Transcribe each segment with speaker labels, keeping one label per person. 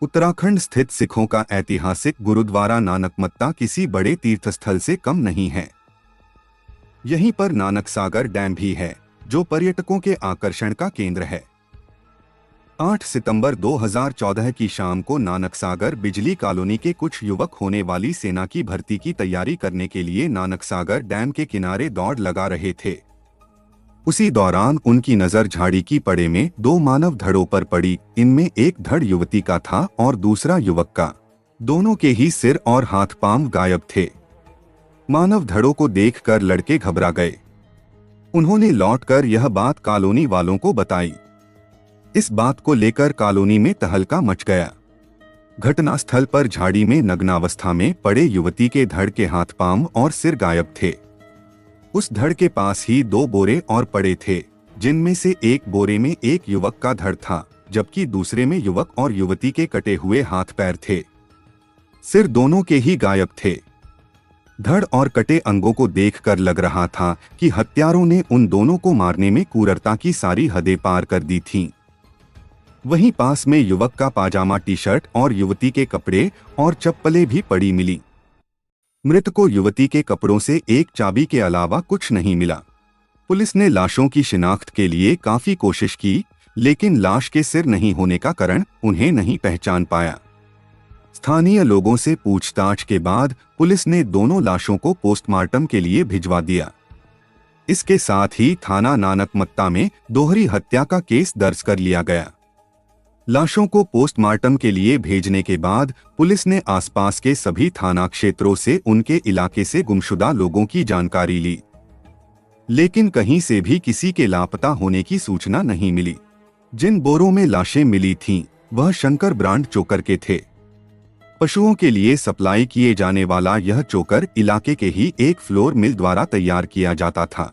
Speaker 1: उत्तराखंड स्थित सिखों का ऐतिहासिक गुरुद्वारा नानकमत्ता किसी बड़े तीर्थस्थल से कम नहीं है। यहीं पर नानक सागर डैम भी है, जो पर्यटकों के आकर्षण का केंद्र है। 8 सितंबर 2014 की शाम को नानक सागर बिजली कॉलोनी के कुछ युवक होने वाली सेना की भर्ती की तैयारी करने के लिए नानक सागर डैम के किनारे दौड़ लगा रहे थे। उसी दौरान उनकी नजर झाड़ी की पड़े में 2 मानव धड़ों पर पड़ी। इनमें एक धड़ युवती का था और दूसरा युवक का। दोनों के ही सिर और हाथ पांव गायब थे। मानव धड़ों को देखकर लड़के घबरा गए। उन्होंने लौटकर यह बात कॉलोनी वालों को बताई। इस बात को लेकर कॉलोनी में तहलका मच गया। घटनास्थल पर झाड़ी में नग्नावस्था में पड़े युवती के धड़ के हाथ पांव और सिर गायब थे। उस धड़ के पास ही 2 बोरे और पड़े थे, जिनमें से एक बोरे में एक युवक का धड़ था, जबकि दूसरे में युवक और युवती के कटे हुए हाथ पैर थे। सिर दोनों के ही गायब थे। धड़ और कटे अंगों को देखकर लग रहा था कि हत्यारों ने उन दोनों को मारने में क्रूरता की सारी हदें पार कर दी थीं। वहीं पास में युवक का पाजामा टी शर्ट और युवती के कपड़े और चप्पलें भी पड़ी मिली। मृत को युवती के कपड़ों से एक चाबी के अलावा कुछ नहीं मिला। पुलिस ने लाशों की शिनाख्त के लिए काफी कोशिश की, लेकिन लाश के सिर नहीं होने का कारण उन्हें नहीं पहचान पाया। स्थानीय लोगों से पूछताछ के बाद पुलिस ने दोनों लाशों को पोस्टमार्टम के लिए भिजवा दिया। इसके साथ ही थाना नानकमत्ता में दोहरी हत्या का केस दर्ज कर लिया गया। लाशों को पोस्टमार्टम के लिए भेजने के बाद पुलिस ने आसपास के सभी थाना क्षेत्रों से उनके इलाके से गुमशुदा लोगों की जानकारी ली, लेकिन कहीं से भी किसी के लापता होने की सूचना नहीं मिली। जिन बोरों में लाशें मिली थीं, वह शंकर ब्रांड चोकर के थे। पशुओं के लिए सप्लाई किए जाने वाला यह चोकर इलाके के ही एक फ्लोर मिल द्वारा तैयार किया जाता था।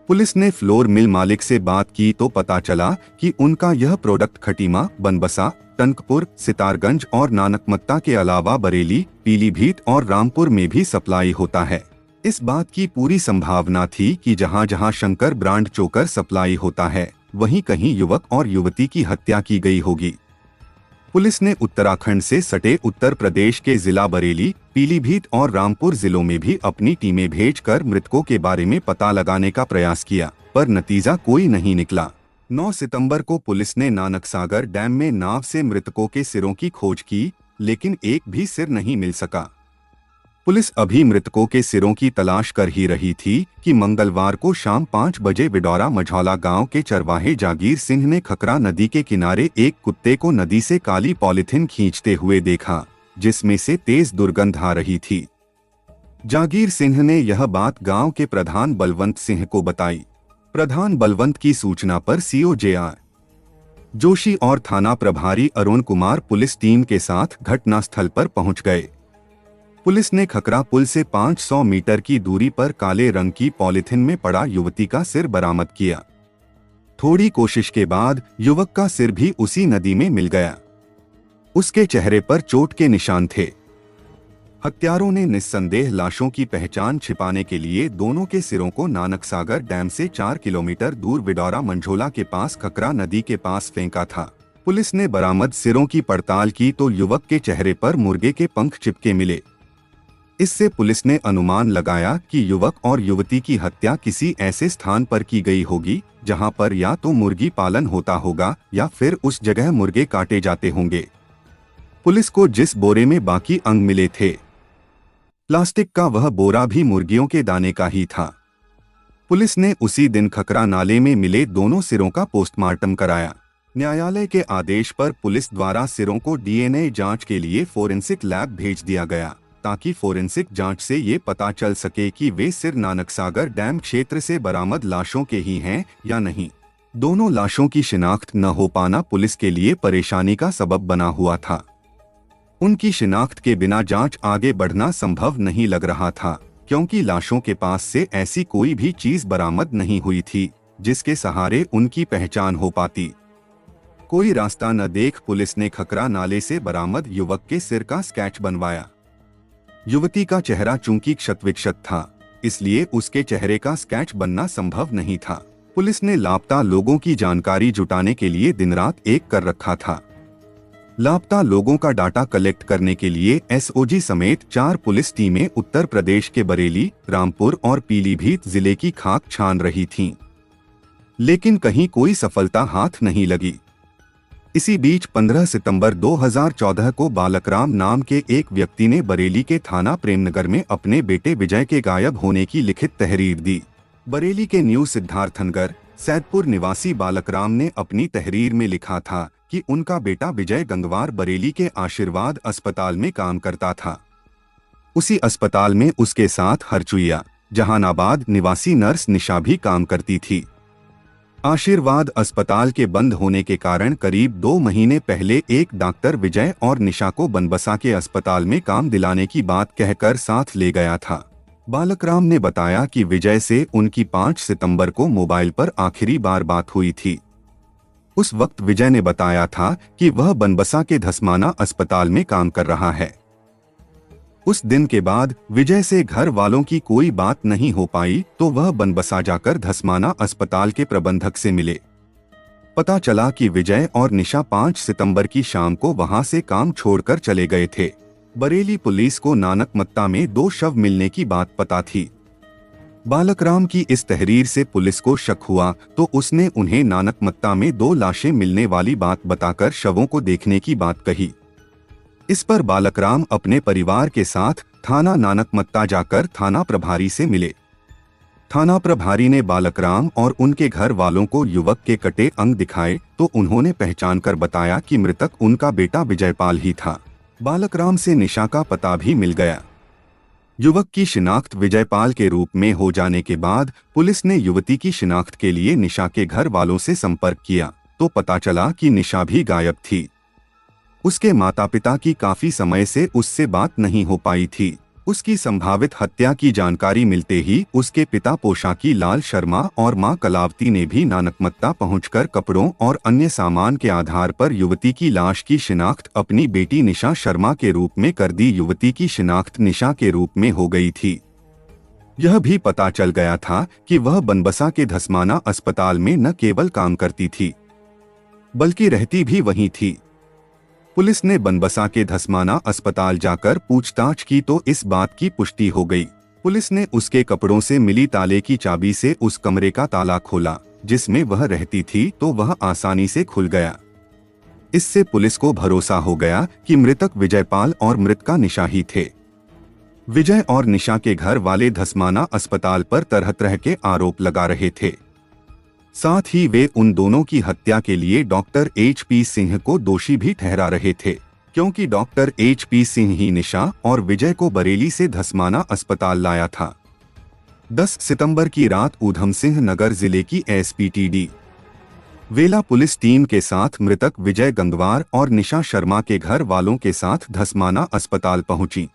Speaker 1: पुलिस ने फ्लोर मिल मालिक से बात की तो पता चला कि उनका यह प्रोडक्ट खटीमा, बनबसा, टंकपुर, सितारगंज और नानकमत्ता के अलावा बरेली, पीलीभीत और रामपुर में भी सप्लाई होता है। इस बात की पूरी संभावना थी कि जहां जहां शंकर ब्रांड चोकर सप्लाई होता है, वहीं कहीं युवक और युवती की हत्या की गई होगी। पुलिस ने उत्तराखंड से सटे उत्तर प्रदेश के जिला बरेली, पीलीभीत और रामपुर जिलों में भी अपनी टीमें भेजकर मृतकों के बारे में पता लगाने का प्रयास किया, पर नतीजा कोई नहीं निकला। 9 सितंबर को पुलिस ने नानक सागर डैम में नाव से मृतकों के सिरों की खोज की, लेकिन एक भी सिर नहीं मिल सका। पुलिस अभी मृतकों के सिरों की तलाश कर ही रही थी कि मंगलवार को शाम 5 बजे विडौरा मझौला गांव के चरवाहे जागीर सिंह ने खकरा नदी के किनारे एक कुत्ते को नदी से काली पॉलिथीन खींचते हुए देखा, जिसमें से तेज दुर्गंध आ रही थी। जागीर सिंह ने यह बात गांव के प्रधान बलवंत सिंह को बताई। प्रधान बलवंत की सूचना पर सीओ जे.आर. जोशी और थाना प्रभारी अरुण कुमार पुलिस टीम के साथ घटनास्थल पर पहुंच गए। पुलिस ने खकरा पुल से 500 मीटर की दूरी पर काले रंग की पॉलिथीन में पड़ा युवती का सिर बरामद किया। थोड़ी कोशिश के बाद युवक का सिर भी उसी नदी में मिल गया। उसके चेहरे पर चोट के निशान थे। हत्यारों ने निस्संदेह लाशों की पहचान छिपाने के लिए दोनों के सिरों को नानक सागर डैम से 4 किलोमीटर दूर विडौरा मंझोला के पास खकरा नदी के पास फेंका था। पुलिस ने बरामद सिरों की पड़ताल की तो युवक के चेहरे पर मुर्गे के पंख चिपके मिले। इससे पुलिस ने अनुमान लगाया कि युवक और युवती की हत्या किसी ऐसे स्थान पर की गई होगी जहां पर या तो मुर्गी पालन होता होगा या फिर उस जगह मुर्गे काटे जाते होंगे। पुलिस को जिस बोरे में बाकी अंग मिले थे, प्लास्टिक का वह बोरा भी मुर्गियों के दाने का ही था। पुलिस ने उसी दिन खकरा नाले में मिले दोनों सिरों का पोस्टमार्टम कराया। न्यायालय के आदेश पर पुलिस द्वारा सिरों को डीएनए जांच के लिए फोरेंसिक लैब भेज दिया गया, ताकि फोरेंसिक जांच से ये पता चल सके कि वे सिर नानक सागर डैम क्षेत्र से बरामद लाशों के ही हैं या नहीं। दोनों लाशों की शिनाख्त न हो पाना पुलिस के लिए परेशानी का सबब बना हुआ था। उनकी शिनाख्त के बिना जांच आगे बढ़ना संभव नहीं लग रहा था, क्योंकि लाशों के पास से ऐसी कोई भी चीज बरामद नहीं हुई थी जिसके सहारे उनकी पहचान हो पाती। कोई रास्ता न देख पुलिस ने खकरा नाले से बरामद युवक के सिर का स्केच बनवाया। युवती का चेहरा चूंकि क्षत-विक्षत था, इसलिए उसके चेहरे का स्केच बनना संभव नहीं था। पुलिस ने लापता लोगों की जानकारी जुटाने के लिए दिन रात एक कर रखा था। लापता लोगों का डाटा कलेक्ट करने के लिए एसओजी समेत 4 पुलिस टीमें उत्तर प्रदेश के बरेली, रामपुर और पीलीभीत जिले की खाक छान रही थीं, लेकिन कहीं कोई सफलता हाथ नहीं लगी। इसी बीच 15 सितंबर 2014 को बालकराम नाम के एक व्यक्ति ने बरेली के थाना प्रेमनगर में अपने बेटे विजय के गायब होने की लिखित तहरीर दी। बरेली के न्यू सिद्धार्थनगर सैदपुर निवासी बालकराम ने अपनी तहरीर में लिखा था कि उनका बेटा विजय गंगवार बरेली के आशीर्वाद अस्पताल में काम करता था। उसी अस्पताल में उसके साथ हरचुइया, जहानाबाद निवासी नर्स निशा भी काम करती थी। आशीर्वाद अस्पताल के बंद होने के कारण करीब 2 महीने पहले एक डॉक्टर विजय और निशा को बनबसा के अस्पताल में काम दिलाने की बात कहकर साथ ले गया था। बालकराम ने बताया कि विजय से उनकी 5 सितंबर को मोबाइल पर आखिरी बार बात हुई थी। उस वक्त विजय ने बताया था कि वह बनबसा के धसमाना अस्पताल में काम कर रहा है। उस दिन के बाद विजय से घर वालों की कोई बात नहीं हो पाई तो वह बनबसा जाकर धसमाना अस्पताल के प्रबंधक से मिले। पता चला कि विजय और निशा 5 सितंबर की शाम को वहां से काम छोड़कर चले गए थे। बरेली पुलिस को नानकमत्ता में 2 शव मिलने की बात पता थी। बालकराम की इस तहरीर से पुलिस को शक हुआ तो उसने उन्हें नानकमत्ता में 2 लाशें मिलने वाली बात बताकर शवों को देखने की बात कही। इस पर बालकराम अपने परिवार के साथ थाना नानकमत्ता जाकर थाना प्रभारी से मिले। थाना प्रभारी ने बालकराम और उनके घर वालों को युवक के कटे अंग दिखाए तो उन्होंने पहचान कर बताया कि मृतक उनका बेटा विजयपाल ही था। बालकराम से निशा का पता भी मिल गया। युवक की शिनाख्त विजयपाल के रूप में हो जाने के बाद पुलिस ने युवती की शिनाख्त के लिए निशा के घर वालों से संपर्क किया तो पता चला कि निशा भी गायब थी। उसके माता पिता की काफी समय से उससे बात नहीं हो पाई थी। उसकी संभावित हत्या की जानकारी मिलते ही उसके पिता पोशाकी लाल शर्मा और मां कलावती ने भी नानकमत्ता पहुंचकर कपड़ों और अन्य सामान के आधार पर युवती की लाश की शिनाख्त अपनी बेटी निशा शर्मा के रूप में कर दी। युवती की शिनाख्त निशा के रूप में हो गई थी। यह भी पता चल गया था कि वह बनबसा के धसमाना अस्पताल में न केवल काम करती थी बल्कि रहती भी वहीं थी। पुलिस ने बनबसा के धसमाना अस्पताल जाकर पूछताछ की तो इस बात की पुष्टि हो गई। पुलिस ने उसके कपड़ों से मिली ताले की चाबी से उस कमरे का ताला खोला जिसमें वह रहती थी तो वह आसानी से खुल गया। इससे पुलिस को भरोसा हो गया कि मृतक विजयपाल और मृतका निशा ही थे। विजय और निशा के घर वाले धसमाना अस्पताल पर तरह तरह के आरोप लगा रहे थे। साथ ही वे उन दोनों की हत्या के लिए डॉक्टर HP सिंह को दोषी भी ठहरा रहे थे, क्योंकि डॉक्टर HP सिंह ही निशा और विजय को बरेली से धसमाना अस्पताल लाया था। 10 सितंबर की रात ऊधम सिंह नगर जिले की SPTD वेला पुलिस टीम के साथ मृतक विजय गंगवार और निशा शर्मा के घर वालों के साथ धसमाना अस्पताल पहुंची।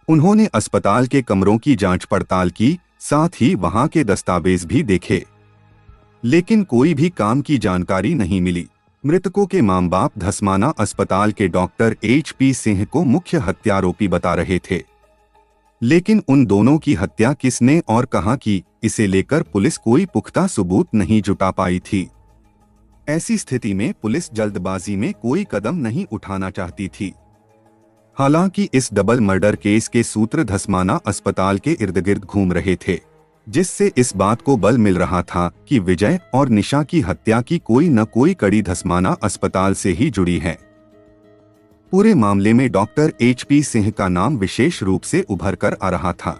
Speaker 1: उन्होंने अस्पताल के कमरों की जांच पड़ताल की, साथ ही वहां के दस्तावेज भी देखे, लेकिन कोई भी काम की जानकारी नहीं मिली। मृतकों के मां बाप धसमाना अस्पताल के डॉक्टर HP सिंह को मुख्य हत्यारोपी बता रहे थे, लेकिन उन दोनों की हत्या किसने और कहां की, इसे लेकर पुलिस कोई पुख्ता सबूत नहीं जुटा पाई थी। ऐसी स्थिति में पुलिस जल्दबाजी में कोई कदम नहीं उठाना चाहती थी। हालांकि इस डबल मर्डर केस के सूत्र धसमाना अस्पताल के इर्द गिर्द घूम रहे थे, जिससे इस बात को बल मिल रहा था कि विजय और निशा की हत्या की कोई न कोई कड़ी धसमाना अस्पताल से ही जुड़ी है। पूरे मामले में डॉक्टर HP सिंह का नाम विशेष रूप से उभर कर आ रहा था,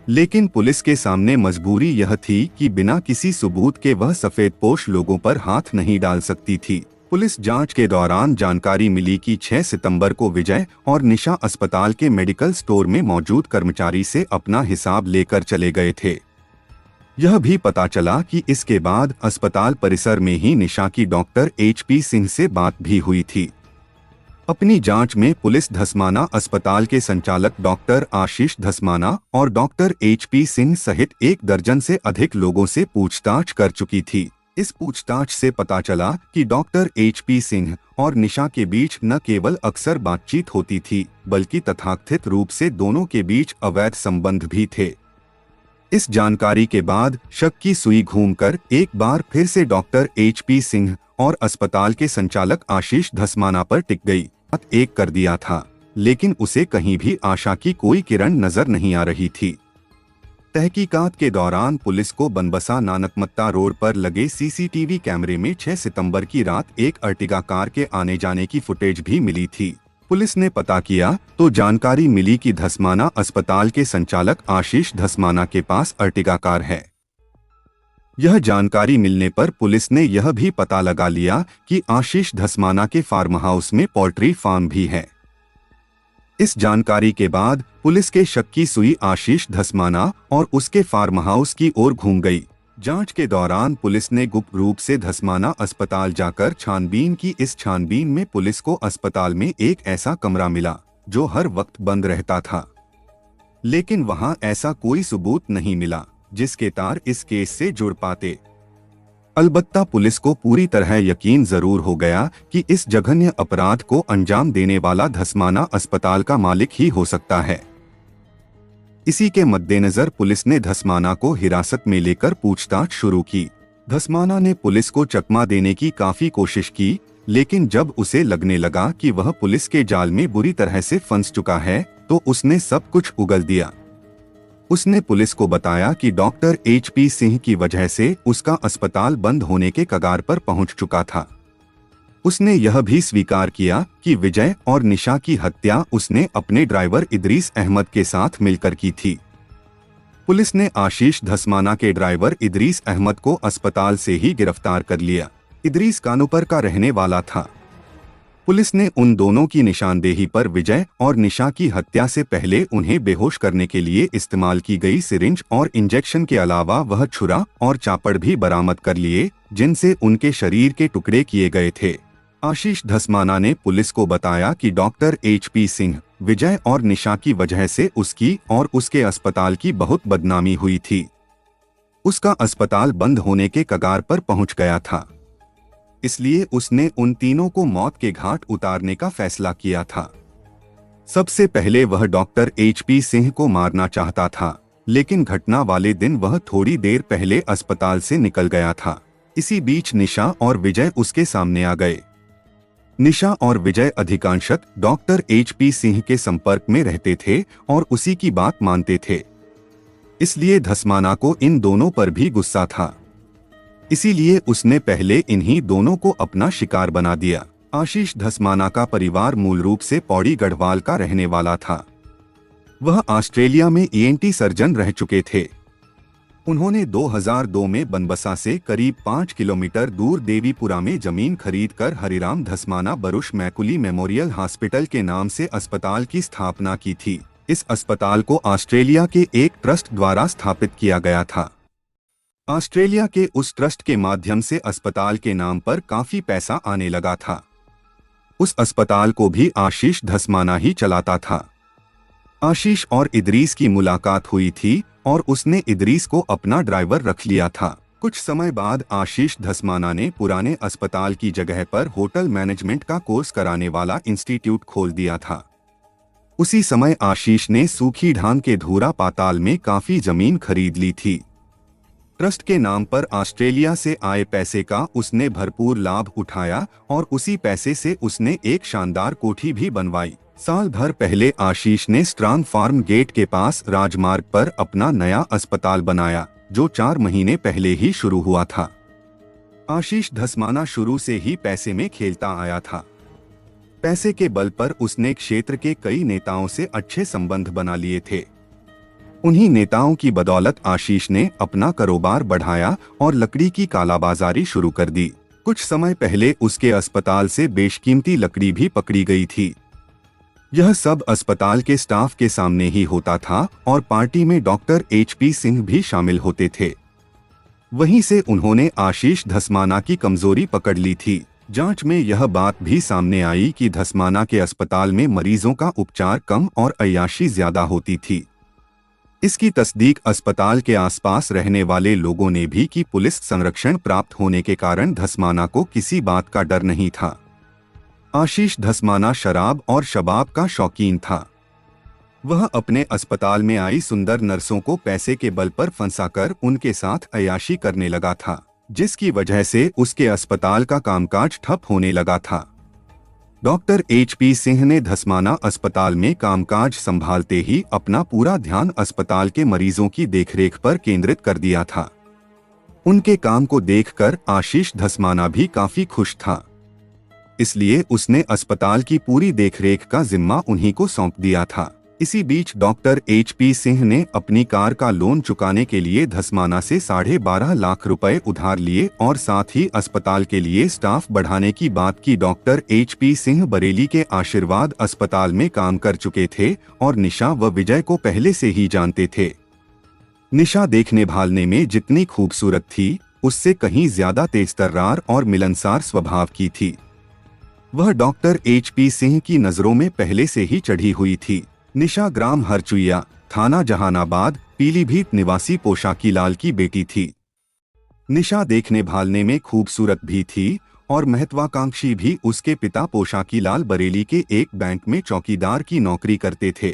Speaker 1: लेकिन पुलिस के सामने मजबूरी यह थी कि बिना किसी सबूत के वह सफेदपोश लोगों पर हाथ नहीं डाल सकती थी। पुलिस जांच के दौरान जानकारी मिली कि 6 सितंबर को विजय और निशा अस्पताल के मेडिकल स्टोर में मौजूद कर्मचारी से अपना हिसाब लेकर चले गए थे। यह भी पता चला कि इसके बाद अस्पताल परिसर में ही निशा की डॉक्टर HP सिंह से बात भी हुई थी। अपनी जांच में पुलिस धसमाना अस्पताल के संचालक डॉक्टर आशीष धसमाना और डॉक्टर HP सिंह सहित 1 दर्जन से अधिक लोगों से पूछताछ कर चुकी थी। इस पूछताछ से पता चला कि डॉक्टर HP सिंह और निशा के बीच न केवल अक्सर बातचीत होती थी बल्कि तथाकथित रूप से दोनों के बीच अवैध संबंध भी थे। इस जानकारी के बाद शक की सुई घूमकर एक बार फिर से डॉक्टर HP सिंह और अस्पताल के संचालक आशीष धस्माना पर टिक गई। एक कर दिया था, लेकिन उसे कहीं भी आशा की कोई किरण नजर नहीं आ रही थी। तहकीकात के दौरान पुलिस को बनबसा नानकमत्ता रोड पर लगे सीसीटीवी कैमरे में 6 सितंबर की रात एक अर्टिगा कार के आने जाने की फुटेज भी मिली थी। पुलिस ने पता किया तो जानकारी मिली कि धस्माना अस्पताल के संचालक आशीष धस्माना के पास अर्टिगा कार है। यह जानकारी मिलने पर पुलिस ने यह भी पता लगा लिया कि आशीष धस्माना के फार्म हाउस में पोल्ट्री फार्म भी है। इस जानकारी के बाद पुलिस के शक की सुई आशीष धस्माना और उसके फार्म हाउस की ओर घूम गई। जांच के दौरान पुलिस ने गुप्त रूप से धस्माना अस्पताल जाकर छानबीन की। इस छानबीन में पुलिस को अस्पताल में एक ऐसा कमरा मिला जो हर वक्त बंद रहता था, लेकिन वहां ऐसा कोई सबूत नहीं मिला जिसके तार इस केस से जुड़ पाते। अलबत्ता पुलिस को पूरी तरह यकीन जरूर हो गया कि इस जघन्य अपराध को अंजाम देने वाला धस्माना अस्पताल का मालिक ही हो सकता है। इसी के मद्देनजर पुलिस ने धस्माना को हिरासत में लेकर पूछताछ शुरू की। धस्माना ने पुलिस को चकमा देने की काफी कोशिश की, लेकिन जब उसे लगने लगा कि वह पुलिस के जाल में बुरी तरह से फंस चुका है तो उसने सब कुछ उगल दिया। उसने पुलिस को बताया कि डॉक्टर HP सिंह की वजह से उसका अस्पताल बंद होने के कगार पर पहुंच चुका था। उसने यह भी स्वीकार किया कि विजय और निशा की हत्या उसने अपने ड्राइवर इदरीस अहमद के साथ मिलकर की थी। पुलिस ने आशीष धस्माना के ड्राइवर इदरीस अहमद को अस्पताल से ही गिरफ्तार कर लिया। इदरीस कानूपर का रहने वाला था। पुलिस ने उन दोनों की निशानदेही पर विजय और निशा की हत्या से पहले उन्हें बेहोश करने के लिए इस्तेमाल की गई सिरिंज और इंजेक्शन के अलावा वह छुरा और चापड़ भी बरामद कर लिए जिनसे उनके शरीर के टुकड़े किए गए थे। आशीष धस्माना ने पुलिस को बताया कि डॉक्टर HP सिंह, विजय और निशा की वजह से उसकी और उसके अस्पताल की बहुत बदनामी हुई थी। उसका अस्पताल बंद होने के कगार पर पहुंच गया था, इसलिए उसने उन तीनों को मौत के घाट उतारने का फैसला किया था। सबसे पहले वह डॉक्टर HP सिंह को मारना चाहता था, लेकिन घटना वाले दिन वह थोड़ी देर पहले अस्पताल से निकल गया था। इसी बीच निशा और विजय उसके सामने आ गए। निशा और विजय अधिकांशतः डॉक्टर HP सिंह के संपर्क में रहते थे और उसी की बात मानते थे, इसलिए धस्माना को इन दोनों पर भी गुस्सा था। इसीलिए उसने पहले इन्हीं दोनों को अपना शिकार बना दिया। आशीष धस्माना का परिवार मूल रूप से पौड़ी गढ़वाल का रहने वाला था। वह ऑस्ट्रेलिया में ENT सर्जन रह चुके थे। उन्होंने 2002 में बनबसा से करीब 5 किलोमीटर दूर देवीपुरा में जमीन खरीदकर हरिराम धस्माना बरुष मैकुली मेमोरियल हॉस्पिटल के नाम से अस्पताल की स्थापना की थी। इस अस्पताल को ऑस्ट्रेलिया के एक ट्रस्ट द्वारा स्थापित किया गया था। ऑस्ट्रेलिया के उस ट्रस्ट के माध्यम से अस्पताल के नाम पर काफी पैसा आने लगा था। उस अस्पताल को भी आशीष धस्माना ही चलाता था। आशीष और इदरीस की मुलाकात हुई थी और उसने इदरीस को अपना ड्राइवर रख लिया था। कुछ समय बाद आशीष धस्माना ने पुराने अस्पताल की जगह पर होटल मैनेजमेंट का कोर्स कराने वाला इंस्टीट्यूट खोल दिया था। उसी समय आशीष ने सूखी ढांग के धूरा पाताल में काफी जमीन खरीद ली थी। ट्रस्ट के नाम पर ऑस्ट्रेलिया से आए पैसे का उसने भरपूर लाभ उठाया और उसी पैसे से उसने एक शानदार कोठी भी बनवाई। साल भर पहले आशीष ने स्ट्रांग फार्म गेट के पास राजमार्ग पर अपना नया अस्पताल बनाया, जो 4 महीने पहले ही शुरू हुआ था। आशीष धस्माना शुरू से ही पैसे में खेलता आया था। पैसे के बल पर उसने क्षेत्र के कई नेताओं से अच्छे संबंध बना लिए थे। उन्हीं नेताओं की बदौलत आशीष ने अपना कारोबार बढ़ाया और लकड़ी की कालाबाजारी शुरू कर दी। कुछ समय पहले उसके अस्पताल से बेशकीमती लकड़ी भी पकड़ी गई थी। यह सब अस्पताल के स्टाफ के सामने ही होता था और पार्टी में डॉक्टर HP सिंह भी शामिल होते थे। वहीं से उन्होंने आशीष धस्माना की कमजोरी पकड़ ली थी। जांच में यह बात भी सामने आई कि धस्माना के अस्पताल में मरीजों का उपचार कम और अय्याशी ज्यादा होती थी। इसकी तस्दीक अस्पताल के आसपास रहने वाले लोगों ने भी की। पुलिस संरक्षण प्राप्त होने के कारण धस्माना को किसी बात का डर नहीं था। आशीष धस्माना शराब और शबाब का शौकीन था। वह अपने अस्पताल में आई सुंदर नर्सों को पैसे के बल पर फंसाकर उनके साथ अय्याशी करने लगा था। जिसकी वजह से उसके अस्पताल का कामकाज ठप होने लगा था। डॉक्टर HP सिंह ने धस्माना अस्पताल में कामकाज संभालते ही अपना पूरा ध्यान अस्पताल के मरीजों की देखरेख पर केंद्रित कर दिया था। उनके काम को देखकर आशीष धस्माना भी काफी खुश था, इसलिए उसने अस्पताल की पूरी देखरेख का जिम्मा उन्हीं को सौंप दिया था। इसी बीच डॉक्टर HP सिंह ने अपनी कार का लोन चुकाने के लिए धस्माना से 12.5 लाख रुपए उधार लिए और साथ ही अस्पताल के लिए स्टाफ बढ़ाने की बात की। डॉक्टर HP सिंह बरेली के आशीर्वाद अस्पताल में काम कर चुके थे और निशा व विजय को पहले से ही जानते थे। निशा देखने भालने में जितनी खूबसूरत थी, उससे कहीं ज्यादा तेजतर्रार और मिलनसार स्वभाव की थी। वह डॉक्टर HP सिंह की नजरों में पहले से ही चढ़ी हुई थी। निशा ग्राम हरचुइया, थाना जहानाबाद, पीलीभीत निवासी पोशाकी लाल की बेटी थी। निशा देखने भालने में खूबसूरत भी थी और महत्वाकांक्षी भी। उसके पिता पोशाकी लाल बरेली के एक बैंक में चौकीदार की नौकरी करते थे।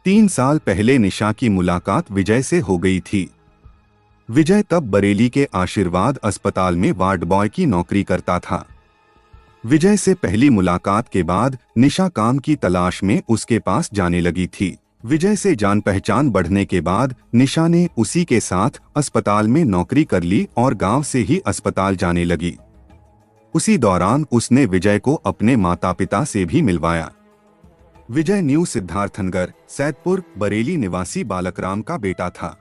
Speaker 1: 3 साल पहले निशा की मुलाकात विजय से हो गई थी। विजय तब बरेली के आशीर्वाद अस्पताल में वार्ड बॉय की नौकरी करता था। विजय से पहली मुलाकात के बाद निशा काम की तलाश में उसके पास जाने लगी थी। विजय से जान पहचान बढ़ने के बाद निशा ने उसी के साथ अस्पताल में नौकरी कर ली और गांव से ही अस्पताल जाने लगी। उसी दौरान उसने विजय को अपने माता पिता से भी मिलवाया। विजय न्यू सिद्धार्थनगर, सैदपुर, बरेली निवासी बालकराम का बेटा था।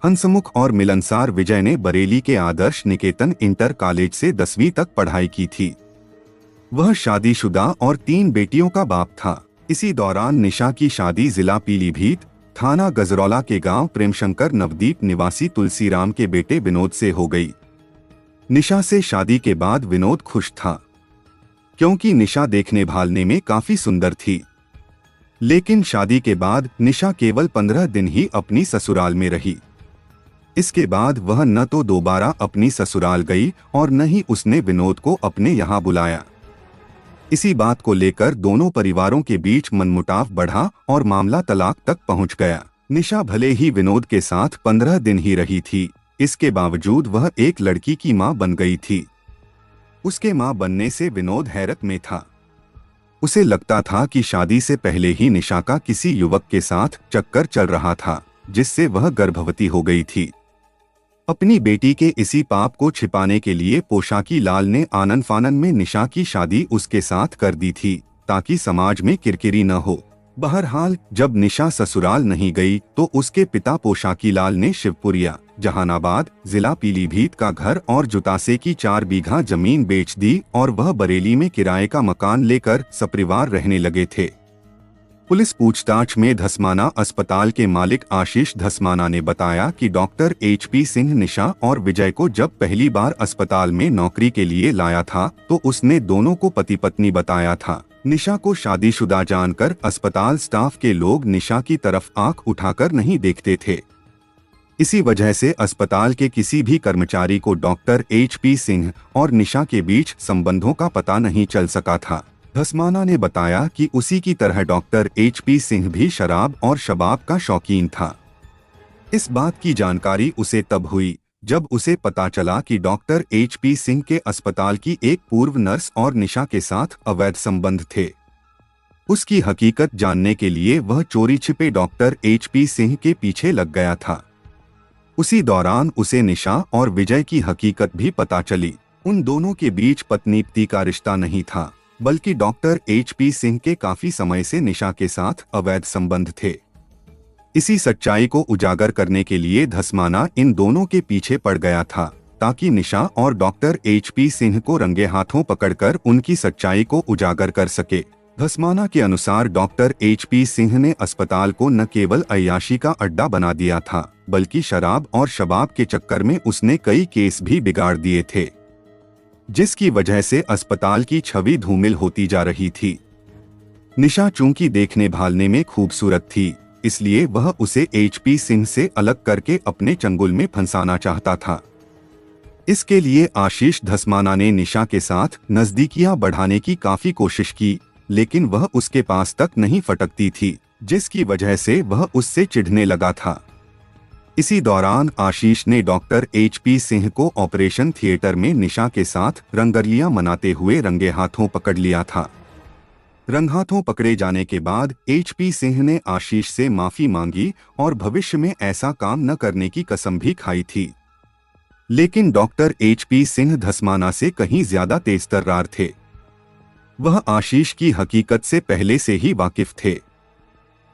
Speaker 1: हंसमुख और मिलनसार विजय ने बरेली के आदर्श निकेतन इंटर कॉलेज से 10वीं तक पढ़ाई की थी। वह शादीशुदा और 3 बेटियों का बाप था। इसी दौरान निशा की शादी जिला पीलीभीत, थाना गजरौला के गांव प्रेमशंकर नवदीप निवासी तुलसीराम के बेटे विनोद से हो गई। निशा से शादी के बाद विनोद खुश था, क्योंकि निशा देखने भालने में काफी सुंदर थी। लेकिन शादी के बाद निशा केवल 15 दिन ही अपनी ससुराल में रही। इसके बाद वह न तो दोबारा अपनी ससुराल गई और न ही उसने विनोद को अपने यहाँ बुलाया। इसी बात को लेकर दोनों परिवारों के बीच मनमुटाव बढ़ा और मामला तलाक तक पहुंच गया। निशा भले ही विनोद के साथ 15 दिन ही रही थी, इसके बावजूद वह एक लड़की की मां बन गई थी। उसके मां बनने से विनोद हैरत में था। उसे लगता था कि शादी से पहले ही निशा का किसी युवक के साथ चक्कर चल रहा था, जिससे वह गर्भवती हो गई थी। अपनी बेटी के इसी पाप को छिपाने के लिए पोशाकी लाल ने आनन फानन में निशा की शादी उसके साथ कर दी थी, ताकि समाज में किरकिरी न हो। बहरहाल जब निशा ससुराल नहीं गई तो उसके पिता पोशाकी लाल ने शिवपुरिया, जहानाबाद, जिला पीलीभीत का घर और जुतासे की 4 बीघा जमीन बेच दी और वह बरेली में किराए का मकान लेकर सपरिवार रहने लगे थे। पुलिस पूछताछ में धस्माना अस्पताल के मालिक आशीष धस्माना ने बताया कि डॉक्टर HP सिंह निशा और विजय को जब पहली बार अस्पताल में नौकरी के लिए लाया था तो उसने दोनों को पति पत्नी बताया था। निशा को शादीशुदा जानकर अस्पताल स्टाफ के लोग निशा की तरफ आंख उठाकर नहीं देखते थे। इसी वजह से अस्पताल के किसी भी कर्मचारी को डॉक्टर HP सिंह और निशा के बीच संबंधों का पता नहीं चल सका था। धस्माना ने बताया कि उसी की तरह डॉक्टर HP सिंह भी शराब और शबाब का शौकीन था। इस बात की जानकारी उसे तब हुई जब उसे पता चला कि डॉक्टर HP सिंह के अस्पताल की एक पूर्व नर्स और निशा के साथ अवैध संबंध थे। उसकी हकीकत जानने के लिए वह चोरी छिपे डॉक्टर HP सिंह के पीछे लग गया था। उसी दौरान उसे निशा और विजय की हकीकत भी पता चली। उन दोनों के बीच पत्नी पति का रिश्ता नहीं था, बल्कि डॉक्टर HP सिंह के काफी समय से निशा के साथ अवैध संबंध थे। इसी सच्चाई को उजागर करने के लिए धस्माना इन दोनों के पीछे पड़ गया था, ताकि निशा और डॉक्टर HP सिंह को रंगे हाथों पकड़कर उनकी सच्चाई को उजागर कर सके। धस्माना के अनुसार डॉक्टर HP सिंह ने अस्पताल को न केवल अय्याशी का अड्डा बना दिया था, बल्कि शराब और शबाब के चक्कर में उसने कई केस भी बिगाड़ दिए थे, जिसकी वजह से अस्पताल की छवि धूमिल होती जा रही थी। निशा चूंकि देखने भालने में खूबसूरत थी, इसलिए वह उसे HP सिंह से अलग करके अपने चंगुल में फंसाना चाहता था। इसके लिए आशीष धस्माना ने निशा के साथ नजदीकियां बढ़ाने की काफी कोशिश की, लेकिन वह उसके पास तक नहीं फटकती थी, जिसकी वजह से वह उससे चिढ़ने लगा था। इसी दौरान आशीष ने डॉक्टर HP सिंह को ऑपरेशन थिएटर में निशा के साथ रंगरलियां मनाते हुए रंगे हाथों पकड़ लिया था। रंगहाथों पकड़े जाने के बाद HP सिंह ने आशीष से माफी मांगी और भविष्य में ऐसा काम न करने की कसम भी खाई थी। लेकिन डॉक्टर HP सिंह धस्माना से कहीं ज्यादा तेजतर्रार थे। वह आशीष की हकीकत से पहले से ही वाकिफ थे।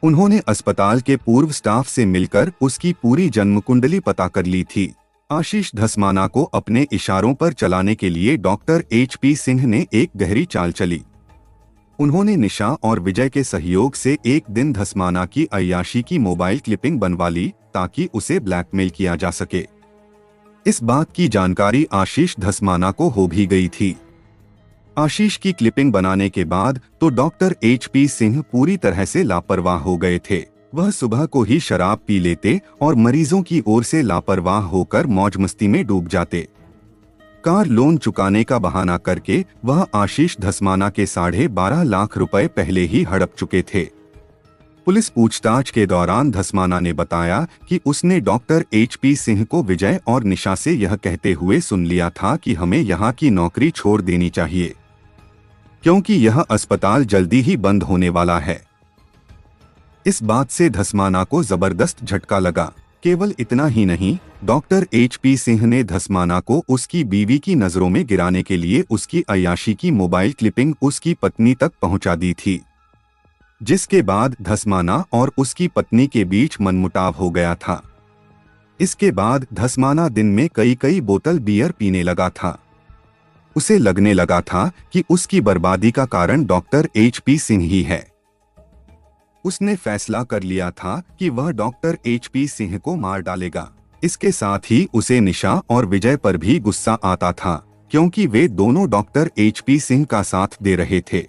Speaker 1: उन्होंने अस्पताल के पूर्व स्टाफ से मिलकर उसकी पूरी जन्म कुंडली पता कर ली थी। आशीष धस्माना को अपने इशारों पर चलाने के लिए डॉक्टर HP सिंह ने एक गहरी चाल चली। उन्होंने निशा और विजय के सहयोग से एक दिन धस्माना की अय्याशी की मोबाइल क्लिपिंग बनवा ली ताकि उसे ब्लैकमेल किया जा सके। इस बात की जानकारी आशीष धस्माना को हो भी गई थी। आशीष की क्लिपिंग बनाने के बाद तो डॉक्टर HP सिंह पूरी तरह से लापरवाह हो गए थे। वह सुबह को ही शराब पी लेते और मरीजों की ओर से लापरवाह होकर मौज मस्ती में डूब जाते। कार लोन चुकाने का बहाना करके वह आशीष धस्माना के 12.5 लाख रुपए पहले ही हड़प चुके थे। पुलिस पूछताछ के दौरान धस्माना ने बताया कि उसने डॉक्टर HP सिंह को विजय और निशा से यह कहते हुए सुन लिया था कि हमें यहाँ की नौकरी छोड़ देनी चाहिए क्योंकि यह अस्पताल जल्दी ही बंद होने वाला है। इस बात से धस्माना को जबरदस्त झटका लगा। केवल इतना ही नहीं, डॉक्टर HP सिंह ने धस्माना को उसकी बीवी की नजरों में गिराने के लिए उसकी अय्याशी की मोबाइल क्लिपिंग उसकी पत्नी तक पहुंचा दी थी, जिसके बाद धस्माना और उसकी पत्नी के बीच मनमुटाव हो गया था। इसके बाद धस्माना दिन में कई बोतल बियर पीने लगा था। उसे लगने लगा था कि उसकी बर्बादी का कारण डॉक्टर HP सिंह ही है। उसने फैसला कर लिया था कि वह डॉक्टर HP सिंह को मार डालेगा। इसके साथ ही उसे निशा और विजय पर भी गुस्सा आता था क्योंकि वे दोनों डॉक्टर HP सिंह का साथ दे रहे थे।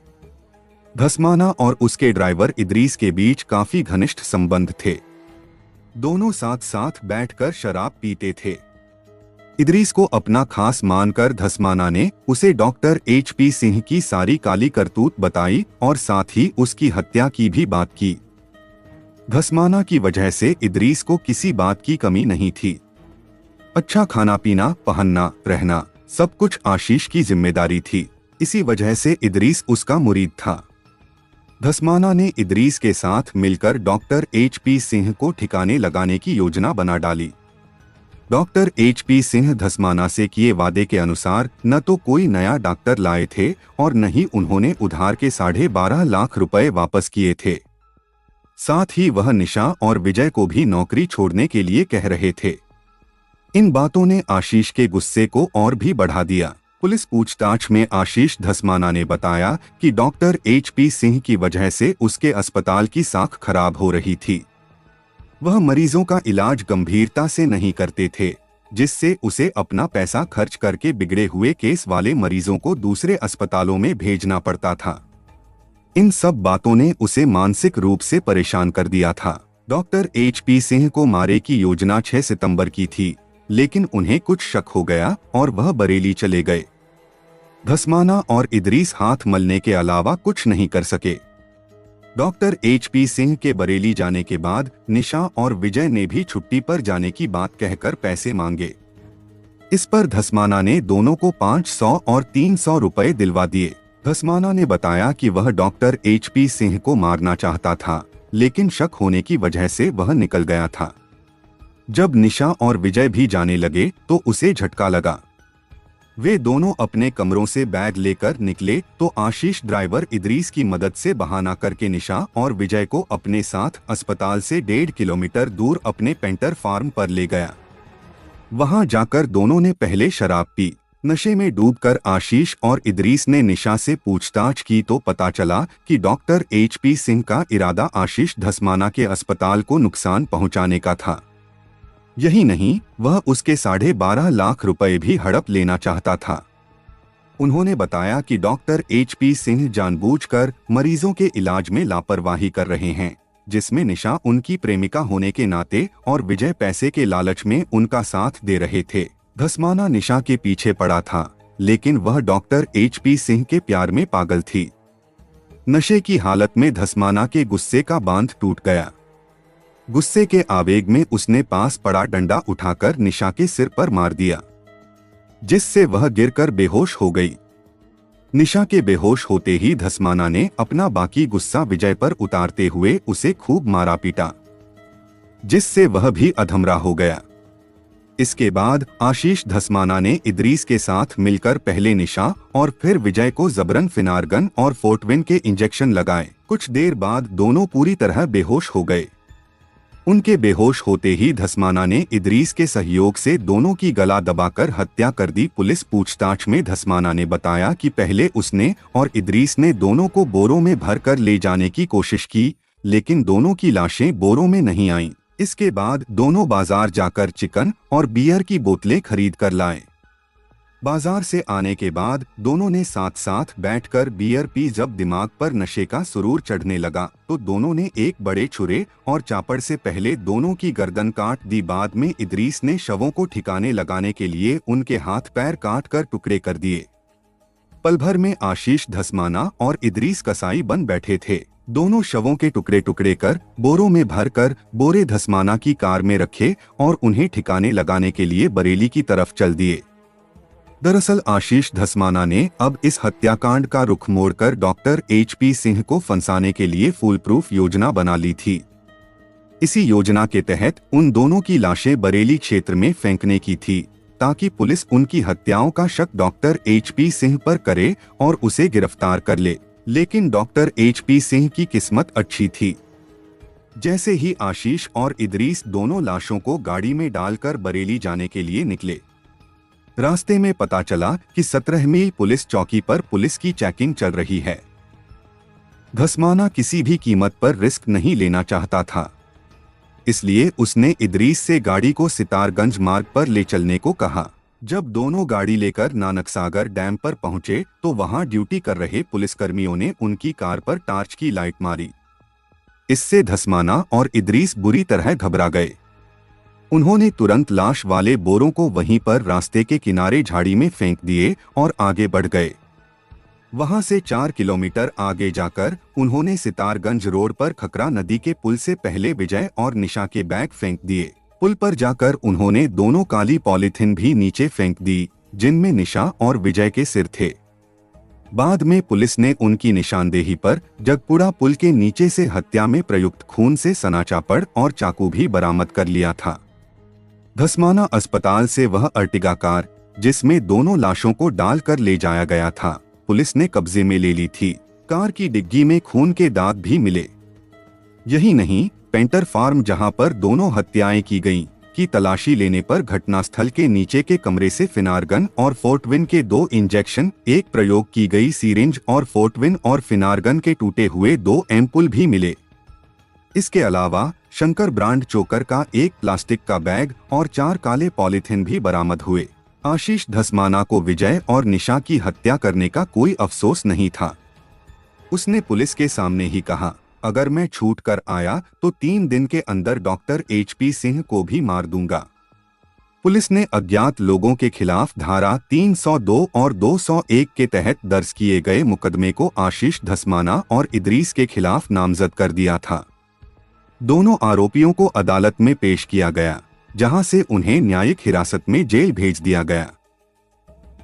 Speaker 1: धस्माना और उसके ड्राइवर इदरीस के बीच काफी घनिष्ठ संबंध थे। दोनों साथ साथ बैठकर शराब पीते थे। इदरीस को अपना खास मानकर धस्माना ने उसे डॉक्टर HP सिंह की सारी काली करतूत बताई और साथ ही उसकी हत्या की भी बात की। धस्माना की वजह से इदरीस को किसी बात की कमी नहीं थी। अच्छा खाना पीना, पहनना, रहना सब कुछ आशीष की जिम्मेदारी थी। इसी वजह से इदरीस उसका मुरीद था। धस्माना ने इदरीस के साथ मिलकर डॉक्टर HP सिंह को ठिकाने लगाने की योजना बना डाली। डॉक्टर HP सिंह धस्माना से किए वादे के अनुसार न तो कोई नया डॉक्टर लाए थे और न ही उन्होंने उधार के 12.5 लाख रुपए वापस किए थे। साथ ही वह निशा और विजय को भी नौकरी छोड़ने के लिए कह रहे थे। इन बातों ने आशीष के गुस्से को और भी बढ़ा दिया। पुलिस पूछताछ में आशीष धस्माना ने बताया कि डॉक्टर HP सिंह की वजह से उसके अस्पताल की साख खराब हो रही थी। वह मरीजों का इलाज गंभीरता से नहीं करते थे, जिससे उसे अपना पैसा खर्च करके बिगड़े हुए केस वाले मरीजों को दूसरे अस्पतालों में भेजना पड़ता था। इन सब बातों ने उसे मानसिक रूप से परेशान कर दिया था। डॉक्टर HP सिंह को मारे की योजना 6 सितंबर की थी, लेकिन उन्हें कुछ शक हो गया और वह बरेली चले गए। धस्माना और इदरीस हाथ मलने के अलावा कुछ नहीं कर सके। डॉक्टर HP सिंह के बरेली जाने के बाद निशा और विजय ने भी छुट्टी पर जाने की बात कहकर पैसे मांगे। इस पर धस्माना ने दोनों को 500 और 300 रुपए दिलवा दिए। धस्माना ने बताया कि वह डॉक्टर HP सिंह को मारना चाहता था, लेकिन शक होने की वजह से वह निकल गया था। जब निशा और विजय भी जाने लगे तो उसे झटका लगा। वे दोनों अपने कमरों से बैग लेकर निकले तो आशीष ड्राइवर इदरीस की मदद से बहाना करके निशा और विजय को अपने साथ अस्पताल से 1.5 किलोमीटर दूर अपने पेंटर फार्म पर ले गया। वहां जाकर दोनों ने पहले शराब पी। नशे में डूबकर आशीष और इदरीस ने निशा से पूछताछ की तो पता चला कि डॉक्टर HP सिंह का इरादा आशीष धस्माना के अस्पताल को नुकसान पहुंचाने का था। यही नहीं, वह उसके 12.5 लाख रुपए भी हड़प लेना चाहता था। उन्होंने बताया कि डॉक्टर HP सिंह जानबूझकर मरीजों के इलाज में लापरवाही कर रहे हैं, जिसमें निशा उनकी प्रेमिका होने के नाते और विजय पैसे के लालच में उनका साथ दे रहे थे। धस्माना निशा के पीछे पड़ा था, लेकिन वह डॉक्टर HP सिंह के प्यार में पागल थी। नशे की हालत में धस्माना के गुस्से का बांध टूट गया। गुस्से के आवेग में उसने पास पड़ा डंडा उठाकर निशा के सिर पर मार दिया, जिससे वह गिरकर बेहोश हो गई। निशा के बेहोश होते ही धस्माना ने अपना बाकी गुस्सा विजय पर उतारते हुए उसे खूब मारा पीटा, जिससे वह भी अधमरा हो गया। इसके बाद आशीष धस्माना ने इदरीस के साथ मिलकर पहले निशा और फिर विजय को जबरन फिनारगन और फोर्टविन के इंजेक्शन लगाए। कुछ देर बाद दोनों पूरी तरह बेहोश हो गए। उनके बेहोश होते ही धस्माना ने इदरीस के सहयोग से दोनों की गला दबाकर हत्या कर दी। पुलिस पूछताछ में धस्माना ने बताया कि पहले उसने और इदरीस ने दोनों को बोरों में भरकर ले जाने की कोशिश की, लेकिन दोनों की लाशें बोरों में नहीं आईं। इसके बाद दोनों बाजार जाकर चिकन और बियर की बोतलें खरीद कर लाए। बाजार से आने के बाद दोनों ने साथ साथ बैठकर बियर पी। जब दिमाग पर नशे का सुरूर चढ़ने लगा तो दोनों ने एक बड़े छुरे और चापड़ से पहले दोनों की गर्दन काट दी। बाद में इदरीस ने शवों को ठिकाने लगाने के लिए उनके हाथ पैर काट कर टुकड़े कर दिए। पल भर में आशीष धस्माना और इदरीस कसाई बन बैठे थे। दोनों शवों के टुकड़े टुकड़े कर बोरों में भरकर बोरे धस्माना की कार में रखे और उन्हें ठिकाने लगाने के लिए बरेली की तरफ चल दिए। दरअसल आशीष धस्माना ने अब इस हत्याकांड का रुख मोड़कर डॉक्टर HP सिंह को फंसाने के लिए फूल प्रूफ योजना बना ली थी। इसी योजना के तहत उन दोनों की लाशें बरेली क्षेत्र में फेंकने की थी, ताकि पुलिस उनकी हत्याओं का शक डॉक्टर HP सिंह पर करे और उसे गिरफ्तार कर ले। लेकिन डॉक्टर HP सिंह की किस्मत अच्छी थी। जैसे ही आशीष और इदरीस दोनों लाशों को गाड़ी में डालकर बरेली जाने के लिए निकले, रास्ते में पता चला कि 17 मील पुलिस चौकी पर पुलिस की चेकिंग चल रही है। धस्माना किसी भी कीमत पर रिस्क नहीं लेना चाहता था, इसलिए उसने इदरीस से गाड़ी को सितारगंज मार्ग पर ले चलने को कहा। जब दोनों गाड़ी लेकर नानकसागर डैम पर पहुंचे तो वहां ड्यूटी कर रहे पुलिसकर्मियों ने उनकी कार पर टार्च की लाइट मारी। इससे धस्माना और इदरीस बुरी तरह घबरा गए। उन्होंने तुरंत लाश वाले बोरों को वहीं पर रास्ते के किनारे झाड़ी में फेंक दिए और आगे बढ़ गए। वहां से 4 किलोमीटर आगे जाकर उन्होंने सितारगंज रोड पर खकरा नदी के पुल से पहले विजय और निशा के बैग फेंक दिए। पुल पर जाकर उन्होंने दोनों काली पॉलीथिन भी नीचे फेंक दी, जिनमें निशा और विजय के सिर थे। बाद में पुलिस ने उनकी निशानदेही पर जगपुड़ा पुल के नीचे से हत्या में प्रयुक्त खून से सना चापड़ और चाकू भी बरामद कर लिया था। धस्माना अस्पताल से वह अर्टिगा कार, जिसमें दोनों लाशों को डालकर ले जाया गया था, पुलिस ने कब्जे में ले ली थी। कार की डिग्गी में खून के दाग भी मिले। यही नहीं, पेंटर फार्म जहां पर दोनों हत्याएं की गईं, की तलाशी लेने पर घटनास्थल के नीचे के कमरे से फिनारगन और फोर्टविन के 2 इंजेक्शन, एक प्रयोग की गई सीरिंज और फोर्टविन और फिनारगन के टूटे हुए 2 एम्पुल भी मिले। इसके अलावा शंकर ब्रांड चोकर का एक प्लास्टिक का बैग और 4 काले पॉलीथिन भी बरामद हुए। आशीष धस्माना को विजय और निशा की हत्या करने का कोई अफसोस नहीं था। उसने पुलिस के सामने ही कहा, अगर मैं छूट कर आया तो 3 दिन के अंदर डॉक्टर HP सिंह को भी मार दूंगा। पुलिस ने अज्ञात लोगों के खिलाफ धारा 302 और 201 के तहत दर्ज किए गए मुकदमे को आशीष धस्माना और इदरीस के खिलाफ नामजद कर दिया था। दोनों आरोपियों को अदालत में पेश किया गया, जहां से उन्हें न्यायिक हिरासत में जेल भेज दिया गया।